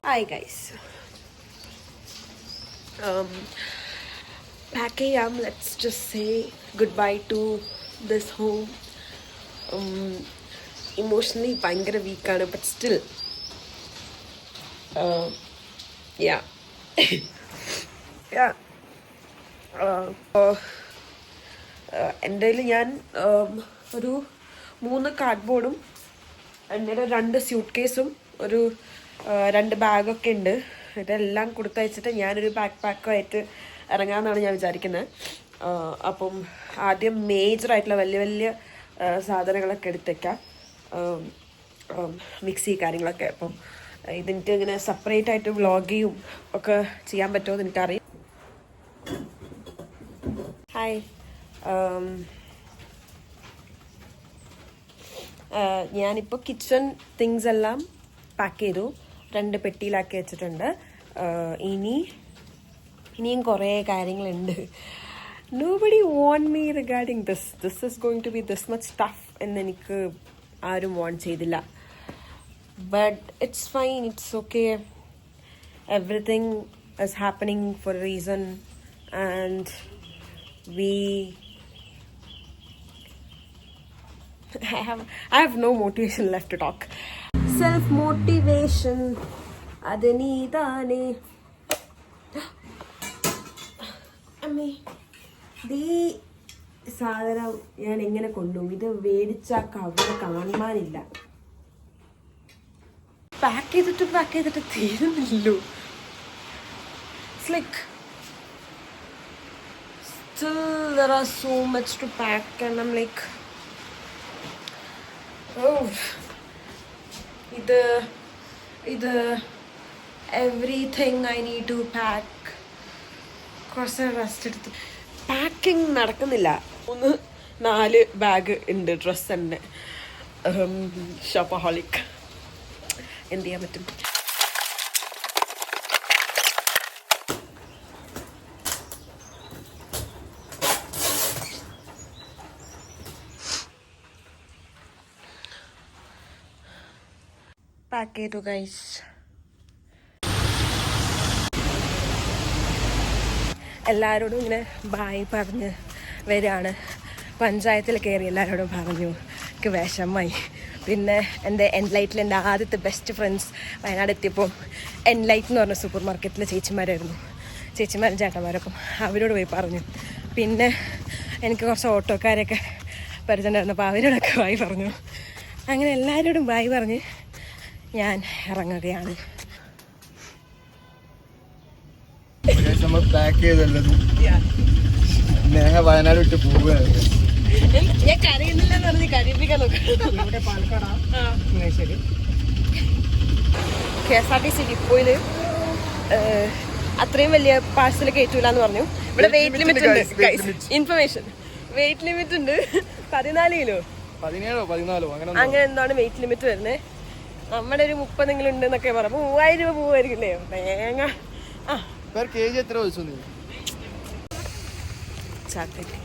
Hi guys. Packing up. Let's just say goodbye to this home. Emotionally, ഭയങ്കര weak, but still, yeah, yeah. എൻ്റെ കയ്യിൽ ഞാൻ ഒരു 3 കാർഡ്ബോർഡും എൻ്റെ 2 സ്യൂട്ട് കേസും ഒരു 2 ബാഗൊക്കെ ഉണ്ട്. ഇതെല്ലാം കൊടുത്തയച്ചിട്ട് ഞാനൊരു ബാക്ക് പാക്കുമായിട്ട് ഇറങ്ങാമെന്നാണ് ഞാൻ വിചാരിക്കുന്നത്. അപ്പം ആദ്യം മേജറായിട്ടുള്ള വലിയ വലിയ സാധനങ്ങളൊക്കെ എടുത്തേക്കാം, മിക്സി കാര്യങ്ങളൊക്കെ. അപ്പം ഇതിൻ്റെ ഇങ്ങനെ സെപ്പറേറ്റ് ആയിട്ട് വ്ളോഗിയും ഒക്കെ ചെയ്യാൻ പറ്റുമോ എന്ന് എനിക്കറിയാം. ഹായ്, ഞാനിപ്പോൾ കിച്ചൺ തിങ്സ് എല്ലാം പാക്ക് ചെയ്തു, 2 പെട്ടിയിലാക്കി വെച്ചിട്ടുണ്ട്. ഇനിയും കുറേ കാര്യങ്ങളുണ്ട്. Nobody warned me regarding this. This is going to be this much tough എന്ന് എനിക്ക് ആരും വാൺ ചെയ്തില്ല. But it's fine, it's okay. Everything is happening for a reason and I have no motivation left to talk. Self motivation adanidane അമ്മേ ഈ സാധനം ഞാൻ എങ്ങനെ കൊണ്ടുപോകും? ഇത് മേടിച്ച കവർ കാണാനില്ല. പാക്ക് ചെയ്തിട്ട് തീരുന്നില്ലല്ലോ. It's like still there are so much to pack and I'm like, oh, ഇത് everything I need to pack. കുറച്ച് റെസ്റ്റ് എടുത്ത് പാക്കിങ് നടക്കുന്നില്ല. 4 ബാഗ് ഉണ്ട് ഡ്രസ്സ് തന്നെ. ഷോപ്പഹോളിക്, എന്ത് ചെയ്യാൻ പറ്റും? പാക്ക് ചെയ്തു ഗൈസ്. എല്ലാവരോടും ഇങ്ങനെ ബായ് പറഞ്ഞ് വരികയാണ്. പഞ്ചായത്തിൽ കയറി എല്ലാവരോടും പറഞ്ഞു. എനിക്ക് വിഷമായി. പിന്നെ എൻ്റെ എൻലൈറ്റിൽ എൻ്റെ ആദ്യത്തെ ബെസ്റ്റ് ഫ്രണ്ട്സ് വയനാട് എത്തിയപ്പോൾ എൻലൈറ്റ് എന്ന് പറഞ്ഞ സൂപ്പർ മാർക്കറ്റിലെ ചേച്ചിമാരായിരുന്നു, ചേച്ചിമാരും ചേട്ടന്മാരപ്പം അവരോട് പോയി പറഞ്ഞു. പിന്നെ എനിക്ക് കുറച്ച് ഓട്ടോക്കാരൊക്കെ പരിചയമുണ്ടായിരുന്നു, അപ്പോൾ അവരോടൊക്കെ ബായ് പറഞ്ഞു. അങ്ങനെ എല്ലാവരോടും ബായ് പറഞ്ഞ് ഞാൻ ഇറങ്ങുകയാണ്. നമ്മൾ പാക്ക് ചെയ്തല്ലതും വയനാട് വിട്ട് പോവുകയാണ്. ഞാൻ കരയുന്നില്ലെന്ന് പറഞ്ഞ് കരയിപ്പിക്കാൻ നോക്കാം. KSRTC ഡിപ്പോയിൽ അത്രയും വലിയ പാഴ്സൽ കയറ്റൂല എന്ന് പറഞ്ഞു. ഇവിടെ വെയിറ്റ് ലിമിറ്റ് ഉണ്ട്. ഇൻഫർമേഷൻ, വെയിറ്റ് ലിമിറ്റ് ഉണ്ട്. 14 കിലോ 17-14 അങ്ങനെ എന്താണ് വെയിറ്റ് ലിമിറ്റ് വരുന്നത്. നമ്മുടെ ഒരു 30 ഉണ്ട് എന്നൊക്കെ പറഞ്ഞു. 3000 രൂപ പോവായിരിക്കില്ലേ തേങ്ങ. kg എത്ര വെച്ചു നീ? ചാക്ലേറ്റ്